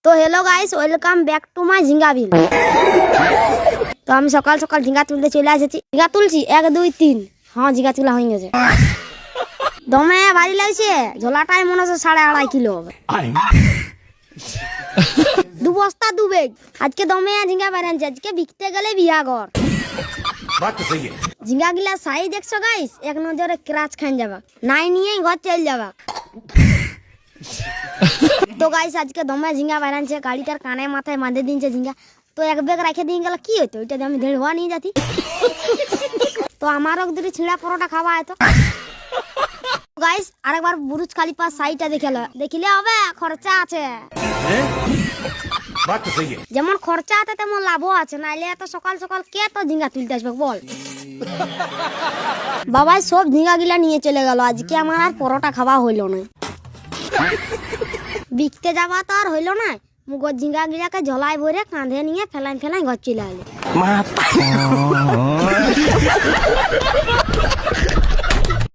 তো hello guys, welcome back to my ঝিঙ্গা বিল। তো আমি সকাল সকাল ঝিঙ্গা তুলতে চলে এসেছি। ঝিঙ্গা তুলছি 1 2 3। হ্যাঁ, ঝিঙ্গা তোলা হয়ে গেছে। দমে ভারী লাগছে। ঝোলাটাই মনে হচ্ছে 2.5 কিলো হবে। 2 বস্তা 2 বেগ। আজকে দমে ঝিঙ্গা বেরানছে। আজকে বিকতে গেলে বিয়াঘর। ঝিঙ্গা গিলা সাইজ দেখছো গাইস, এক নজরে ক্রাচ খান যাবা, নাই নিয়ে ঘর চল যাবা। তো গাইস আজকে দমে ঝিঙ্গা বেরানছে, গাড়িটার কানে মাথায় বাঁধে দিনছে ঝিঙ্গা। তো এক বেগ রেখে দিয়ে গেল কি হতো, ওইটা আমি দেড় হওয়া নিয়ে যাতি। তো আমারও দুটি ছিঁড়া পরোটা খাওয়া হতো। গাইস আরেকবার বুরুজ খলিফা সাইডটা দেখিলে হবে, খরচা আছে। যেমন খরচা আছে তেমন লাভও আছে, নাইলে এত সকাল সকাল কে তো ঝিঙ্গা তুলতে আসবে বল। বাবাই সব ঝিঙ্গা গিলা নিয়ে চলে গেল, আজকে আমার আর পরোটা খাওয়া হইল না। বিকতে যাওয়া তো আর হইল না। মুগর ঝিঙ্গা গিলাকে ঝোলায় ভরে কাঁধে নিয়ে ফেলাই ঘর চলে এলো।